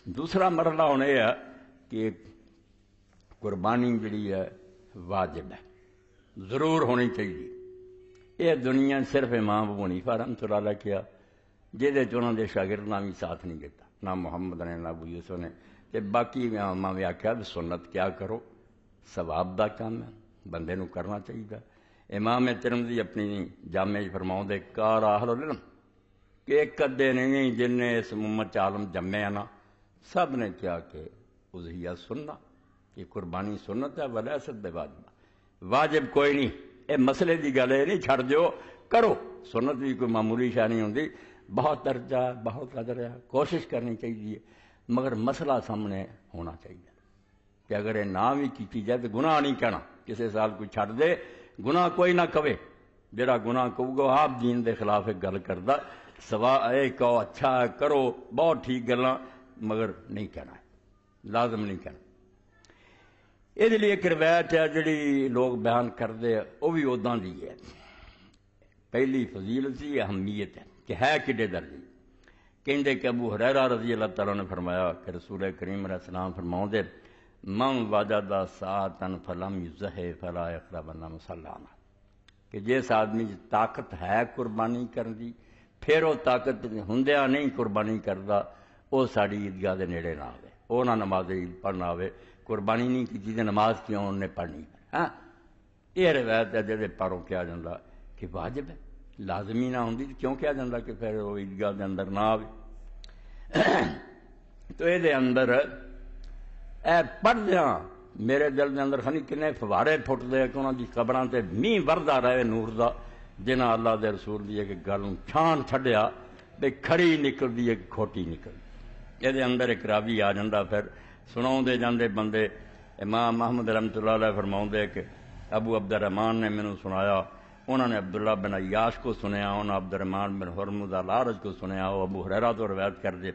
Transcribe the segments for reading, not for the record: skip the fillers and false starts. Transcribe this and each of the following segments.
دوسرا مرحلہ ہوں یہ ہے کہ قربانی جڑی ہے واجب ہے، ضرور ہونی چاہیے۔ یہ دنیا صرف امام ابو حنیفہ رحمۃ اللہ علیہ کیا، جہدے چ انہوں نے شاگرد بھی ساتھ نہیں دیتا، نہ محمد نے نہ ابو یوسف نے، تے باقی امام نے آخیا بھی سنت کیا کرو، ثواب دا کام ہے، بندے نو کرنا چاہیے۔ امام ترمذی اپنی جامع فرماؤں دے کار اہل العلم کہ ایک ادے نہیں جن نے اس امت عالم جمے نا، سب نے کیا کہ اضحیہ سننا، یہ قربانی سنت ہے، ولیست بے واجب، واجب کوئی نہیں۔ یہ مسئلے کی گل ہے نہیں چھڑ دیو، کرو، سنت بھی کوئی معمولی شاہ نہیں ہوتی، بہت درجہ ہے، بہت قدر ہے، کوشش کرنی چاہیے، مگر مسئلہ سامنے ہونا چاہیے کہ اگر یہ نہ بھی کی جائے تو گناہ نہیں کہنا، کسی سال کوئی چھڑ دے گناہ کوئی نہ کہے، جڑا گناہ کہو گا آپ دین دے خلاف ایک گل کردا، سوا اے کہو اچھا ہے کرو بہت ٹھیک گلاں، مگر نہیں کہنا ہے، لازم نہیں کہنا۔ یہ لیے ایک روایت ہے جڑی لوگ بیان کرتے ہیں، وہ بھی اداں دی ہے۔ پہلی فضیلت سی اہمیت ہے کہ ہے کڈے درجے، کہندے کہ ابو ہریرہ رضی اللہ تعالیٰ نے فرمایا کہ رسول کریم علیہ السلام فرماؤں دے من وجد ساعتاً فلم یضحی فلا یقربن مصلانا، کہ جس آدمی طاقت ہے قربانی کرن دی پھر وہ طاقت ہوندیاں نہیں قربانی کردا، وہ ساری عیدگاہ دے نیڑے نہ آوے، وہ نہ نماز عید پڑھنا آوے، قربانی نہیں کی نماز کیوں انہیں پڑھنی۔ ہاں یہ روایت ہے جہدے پاروں کیا جاتا کہ واجب ہے، لازمی نہ ہوندی کیوں کیا جاتا کہ پھر وہ عیدگاہ دے اندر نہ آوے۔ تو یہ اندر اے پڑھدیاں میرے دل دے اندر خنی کنے فوارے پھٹدے کہ انہاں دی قبراں تے میਂہ وردا رہے نور دا، جنہاں اللہ دے رسول دی ایک گل چھان چھڈیا بے کھڑی نکلدی ہے کھوٹی نکلدی۔ یہ اندر ایک راوی آ جاندا پھر سناؤں دے جاندے بندے، امام محمد رحمۃ اللہ علیہ فرماؤں دے کہ ابو عبد الرحمن نے مینوں سنایا، انہوں نے عبداللہ بن عیاش کو سنیا، انہوں نے عبد الرحمن بن حرمز الارج کو سنیا، وہ ابو ہریرہ تو روایت کر دے،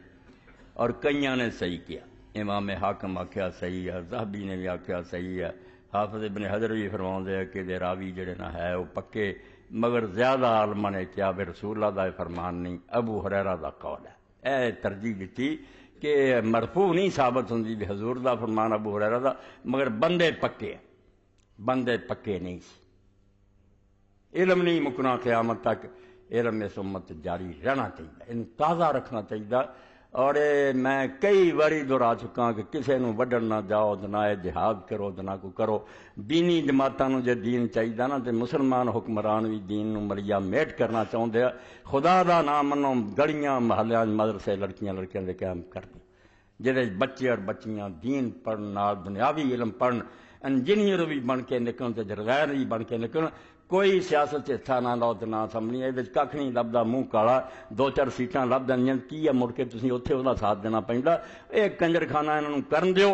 اور کئیاں نے صحیح کیا۔ امام حاکم آکھیا صحیح ہے، ذہبی نے بھی آکھیا صحیح ہے، حافظ ابن حجر بھی فرماؤں دے کہ دے راوی جڑے نہ ہے وہ پکے، مگر زیادہ عالماں نے کیا بے رسول اللہ دا فرمان نہیں، ابو ہریرہ دا قول ہے۔ اے ترجیح دیتی کہ مرفوع نہیں ثابت ہوندی بھی حضور دا فرمان ابو ہریرہ دا، مگر بندے پکے ہیں، بندے پکے نہیں سی۔ علم نہیں مکنا قیامت تک، علم اس امت جاری رہنا چاہیے، ان تازہ رکھنا چاہیے۔ اور میں کئی باری دہرا چکا کہ کسے نو وڈن نہ جاؤ، نہ جہاد کرو، نہ کو کرو، دینی جماعتاں نو جے دین چاہیے نا تے مسلمان حکمران بھی دین نو ملیا میٹ کرنا چاہتے ہیں۔ خدا دا نام منو، گلیاں محلیاں مدرسے لڑکیاں دے قیام کر دیں، جہے بچے اور بچیاں دین پڑھن، دنیاوی علم پڑھن، انجینئر بھی بن کے نکلن تے غیر بھی بن کے نکلن، کوئی سیاست حصہ نہ لو تے نہ سمجھنی، یہ کھ نہیں لبدا، منہ کالا، دو چار سیٹاں لب دینیاں، کی ہے مڑ کے تسی اوتھے وہ ساتھ دینا پیندا۔ ایک کنجر خانہ انہوں کرن دیو،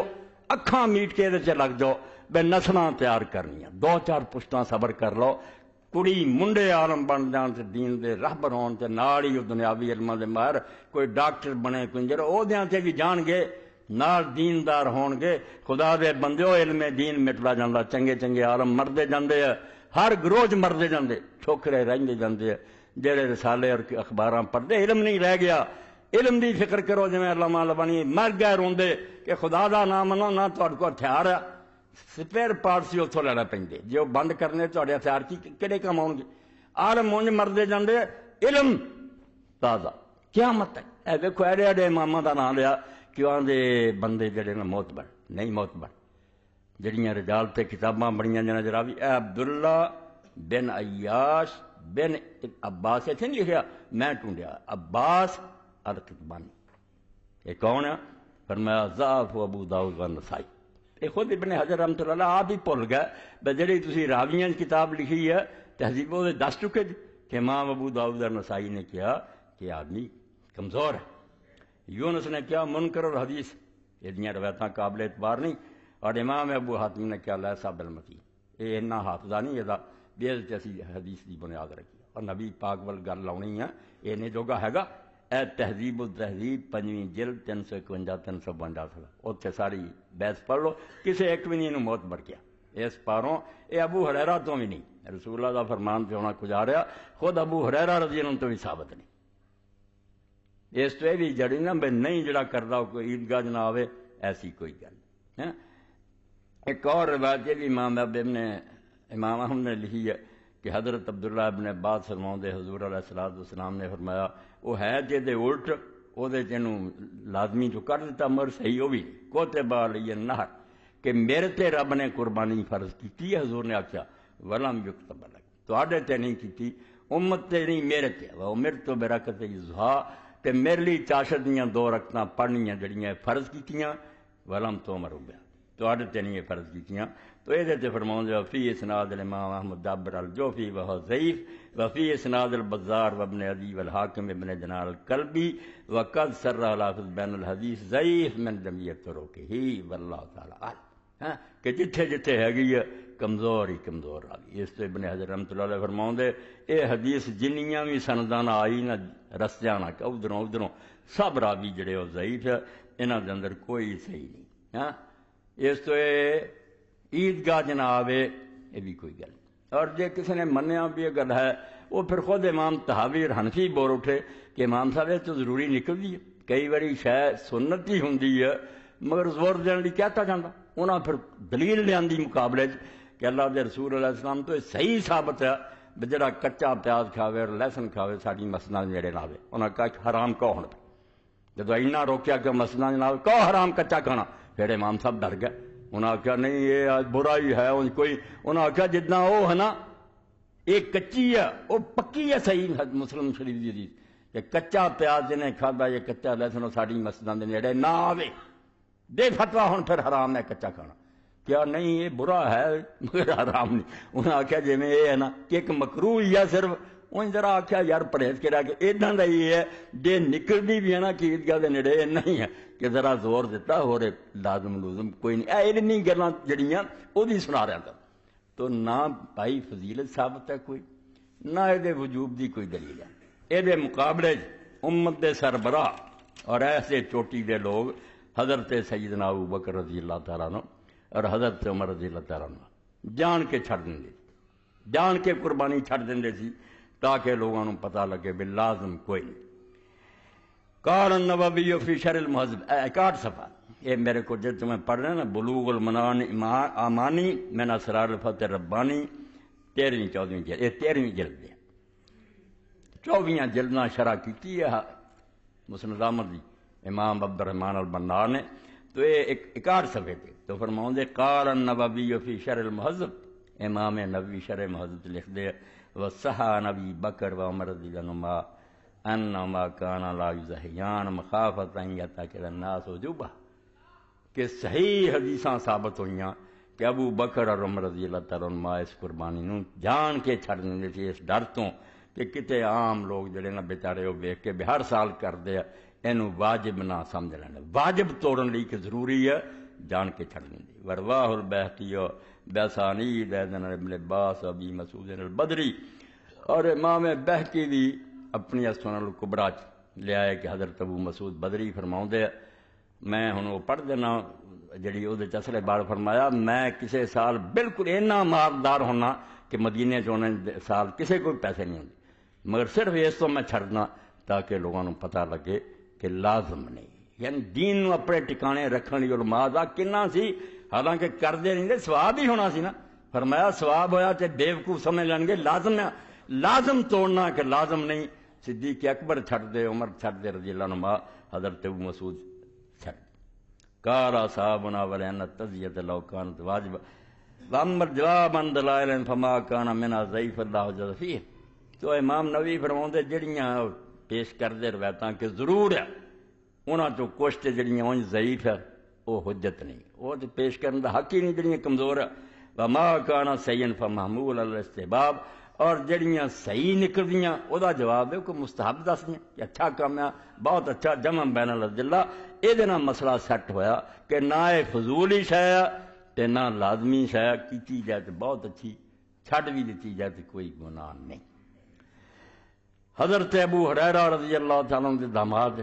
اکھاں میٹ کے یہ لگ جاؤ، بے نسلاں تیار کرنیاں، دو چار پشتاں صبر کر لو، کڑی منڈے عالم بن جان تے دین دے رہبر ہون تے نال ہی دنیاوی علماں دے ماہر، کوئی ڈاکٹر بنے کوئی انجر، او دیاں تے بھی جان گے، نال دیندار ہون گے۔ خدا دے بندیو علم دین مٹدا جاندا، چنگے چنگے عالم مردے جاندے ہیں، ہر گروج مردے جاندے، ٹھوکرے رہندے جاندے ہیں، جڑے رسالے اور اخباراں پڑھدے، علم نہیں رہ گیا۔ علم دی فکر کرو، جویں علامہ لبانی مر گئے روندے کہ خدا دا نام منو، نہ تہاڈے کول ہتھیار ہے، سپیئر پارٹس ہی اتوں لینا پہ، جی وہ بند کرنے تھوڑے ہتھیار کی کہڑے کام آؤ گے؟ عالم اونج مردے جاندے، علم تازہ قیامت تک۔ اے ویکھو ایڈے ایڈے اماماں دا نام لیا کہ آندے بندے جڑے نا معتبر نہیں، معتبر جڑیاں رجال تے کتاباں بڑیاں جنا جراوی، اے عبداللہ بن عیاش بن عباس، اتنے نہیں لکھیا، میں ٹونڈیا عباس القتبانی، یہ کون ہے؟ فرمایا ضعف ابو داؤد والنسائی۔ یہ خود ابن حجر رحمۃ اللہ آپ ہی بھول گئے بھائی جڑی تسی راویاں کتاب لکھی ہے تہذیب وہ دس چکے کہ امام ابو داؤد النسائی نے کیا کہ آدمی کمزور ہے، یونس نے کیا منکر الحدیث، یہ روایتاں قابل اعتبار نہیں، اور امام ابو حاتم نے کیا لیسا بالمتی، یہ اتنا حافظہ نہیں، یہ اسی حدیث کی بنیاد رکھی، اور نبی پاک ول گل لاؤنی ہے، یہ نہیں جوگا ہے گا۔ اے تہذیب التہذیب 5ویں جلد 351 352 اتنے ساری بحث پڑھ لو، کسی ایک بھی نہیں انہوں موت بڑھ گیا اس پاروں، یہ ابو ہریرہ تو بھی نہیں، رسول اللہ کا فرمان پہ ہونا گزاریا، خود ابو ہریرہ رضی اللہ عنہ تو بھی ثابت نہیں۔ اس تو یہ بھی جڑی نا بھائی نہیں جڑا کرتا کوئی عیدگاہ نہ آوے، ایسی کوئی گل ہے۔ ایک اور روایت یہ بھی امام احمد نے لکھی ہے کہ حضرت عبداللہ ابن عباس فرماؤندے حضور علیہ السلام نے فرمایا وہ ہے جے الٹ وہ لازمی جو کر دیتا مگر صحیح وہ بھی کوتبہ علیہ نہر کہ میرے تے رب نے قربانی فرض کی ہے، حضور نے آخیا ولم یکتب لک تواڈے تے نہیں کی، امت تے نہیں میرے تے وامرت برکعت الضحیٰ تے میرے لیے چاشت دیاں 2 رکعتاں پڑھنیاں جڑیاں فرض کیتیاں، ولم تؤمروا بہا تواڈے تے نہیں فرض کیتیاں۔ تو یہ تے فرماؤندے فی اسناد الامام احمد دابر الجوفی وہو ضعیف وفی اسناد البزار وابن عدی والحاکم ابن جنار الکلبی وقد سرہ الحافظ بین الحدیث ضعیف من جمیع طرقہ واللہ تعالی اعلم، کہ جتھے جتھے ہے کمزور ہی کمزور آ گئی۔ اس تو ابن حجر رحمۃ اللہ علیہ فرماؤندے یہ حدیث جنیاں بھی سندان آئی نہ رستیاں نہ کہ ادھروں سب راوی جڑے وہ ضعیف ہے، انہاں دے اندر کوئی صحیح نہیں۔ اس تو عیدگاہ جنہ آوے یہ بھی کوئی گل نہیں۔ اور جے کسی نے منیا بھی یہ گل ہے وہ پھر خود امام طحاوی اور حنفی بول اٹھے کہ امام صاحب یہ تو ضروری نکلتی ہے، کئی باری شاید سنت ہی ہوندی ہے مگر زور دین لی کہتا جاندہ، انہاں پھر دلیل لیاندی مقابلے کہ اللہ دے رسول علیہ السلام تو صحیح ثابت ہے جڑا کچا پیاز کھاوے اور لہسن کھاوے ساری مسجداں نیڑے نہ آوے، انہاں کہا کہ حرام کہو ہن جدو اینا روکیا کہ مسجداں نہ آوے کہو حرام کچا کھانا، پھر امام صاحب ڈر گئے، انہاں آخیا نہیں یہ برائی ہے کوئی، انہاں آخیا جتنا وہ ہے نا یہ کچی ہے وہ پکی ہے، صحیح مسلم شریف دی حدیث کہ کچا پیاز جنہیں کھادا یہ کچا لہسن ساری مسجداں دے نیڑے نہ آوے، دے فتویٰ ہن پھر حرام ہے کچا کھانا، کیا نہیں یہ برا ہے مگر حرام نہیں، انہوں نے آخیا جی میں یہ ہے نا کہ ایک مکروہ ہی ہے صرف، انہیں ذرا آخیا یار پرہیز کرا کہ ادھاں دا یہ ہے جے نکلدی بھی ہے نا کہ عیدگاہ دے نیڑے نہیں ہے کہ ذرا زور دیتا ہو رہے لازم لوزم کوئی نہیں، اے نہیں گلاں جڑیاں وہ بھی سنا رہا تھا۔ تو نہ بھائی فضیلت ثابت ہے کوئی، نہ یہ وجوب دی کوئی دلیل ہے، یہ مقابلے امت دے سربراہ اور ایسے چوٹی دے لوگ حضرت سیدنا ابوبکر رضی اللہ تعالیٰ عنہ اور حضرت عمر رضی اللہ تعالیٰ عنہ جان کے چھڑ دیں جان کے قربانی چھڑ دیں سی تاکہ لوگوں کو پتہ لگے بھی لازم کوئی نہیں۔ قال النووی فی شرح المہذب 61 صفحہ، یہ میرے کو جب تمہیں پڑھ رہے ہیں نا بلوغ المانی من اسرار الفتح ربانی 13ویں 14ویں جلد، یہ 13ویں جلد ہے، 24 جلداں شرح کی ہے مسند احمد دی امام عبد الرحمن البنار نے، تو یہ 61 صفحے تھے۔ تو فرماؤں قال النووی فی شرح المہذب، امام نووی شرح مہذب لکھ دے وصحا نبی بکر و عمر رضی اللہ عنہما انما کانا لا یزہیان مخافت ان یتاکل الناس وجوبہ، کہ صحیح حدیثاں ثابت ہوئیاں کہ ابو بکر اور عمر رضی اللہ تعالیٰ عنہ اس قربانی نوں جان کے چھڑ دیں تھے اس ڈر تو کہ کتے عام لوگ جڑے نا بیچارے وہ ویکھ کے بھی ہر سال کردے اینو واجب نہ سمجھ لینا، واجب توڑن لی کہ ضروری ہے جان کے چھڑ دیں دی۔ ورواہ البیہقی بسانید ایذن ابن عباس ابی مسعود البدری، اور امام بہقی بھی اپنی سنن الکبریٰ لے آئے کہ حضرت ابو مسعود بدری فرماؤں دے، میں ہن وہ پڑھ دینا جڑی وہ اصل بار فرمایا میں کسے سال بالکل اینا مالدار ہونا کہ مدینے چونے سال کسے کوئی پیسے نہیں ہوندے، مگر صرف اس تو میں چھڑنا تاکہ لوگوں کو پتہ لگے کہ لازم نہیں، یعنی دین نو اپنے ٹکانے رکھنے لی علماء دا کنا سی، حالانکہ کردے نہیں دے ثواب ہی ہونا سی نا، فرمایا ثواب ہویا تے بیوقوف سمجھ لیں گے لازم ہے، لازم توڑنا کہ لازم نہیں، صدیق اکبر چھڑ دے، عمر چھڑ دے رضی اللہ عنہ، حضرت ابو مسعود چھڑ قال اصحابنا ولان التزیۃ لو كانت واجبہ واما جواب ان دلائل فما كان من ضعیف اللہ جل فیہ۔ تو امام نووی فرماؤندے جڑیاں پیش کردے روایتاں کہ ضرور ہے انہاں چوں کچھ تے جڑیاں اونج ضعیف ہے وہ حجت نہیں، وہ تے پیش کرن دا حق ہی نہیں، جڑیاں کمزور ہے وما كان صحیحا فمحمول علی الاستحباب، اور جڑیاں صحیح نکلدیاں او دا جواب ہے کہ مستحب دسدیاں کہ اچھا کام ہے، بہت اچھا جمع بین الادلہ، اے دے نال مسئلہ سیٹ ہویا کہ نہ اے فضولی شے تے نہ لازمی شے، کیتی جائے تے بہت اچھی، چھڈ بھی دتی جائے تے کوئی گناہ نہیں۔ حضرت ابو ہریرہ رضی اللہ تعالیٰ عنہ دے داماد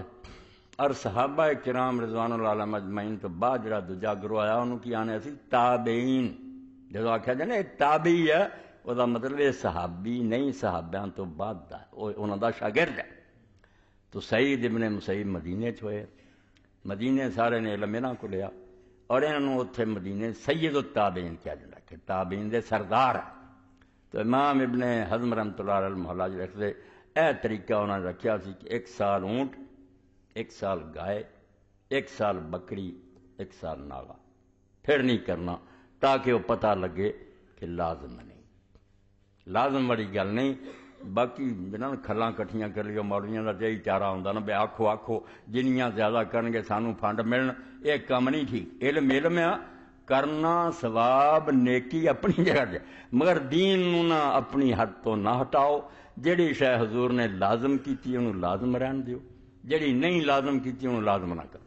اور صحابہ کرام رضوان اللہ علیہم اجمعین تو بعد جڑا دوجا گروہ آیا انہوں کی آنے سی تابعین، جدو آکھیا جائے نا تابعی ہے وہ دا مطلب ہے صحابی نہیں، صحابیاں تو بعد دا انہوں دا شاگرد ہے۔ تو سعید ابن مسیب مدینے ہوئے، مدینے سارے نے علم انہاں کو لیا اور انہوں اتنے مدینے سید التابعین کیا جاتا کہ تابعین دے سردار ہے۔ تو امام ابن حزم رحمۃ اللہ علیہ المحلہ رکھتے اے طریقہ انہوں نے رکھیا سی کہ 1 سال اونٹ، 1 سال گائے، 1 سال بکری، 1 سال ناغا، پھر نہیں کرنا، تاکہ وہ پتہ لگے کہ لازم نہیں، لازم والی گل نہیں۔ باقی جنہوں نے کھلاں کٹھیاں کر لیا مولویاں کا یہی چارہ ہوتا نا بے آکھو آکھو جنیاں زیادہ کرن گے سانوں فنڈ ملن، یہ کام نہیں ٹھیک۔ علم علم ہے کرنا، ثواب نیکی اپنی جگہ دے، مگر دین نو نہ اپنی حد تو نہ ہٹاؤ۔ جڑی شے حضور نے لازم کیتی انہوں لازم رہن دیو، جڑی نہیں لازم کیتی انہوں لازم نہ کرو۔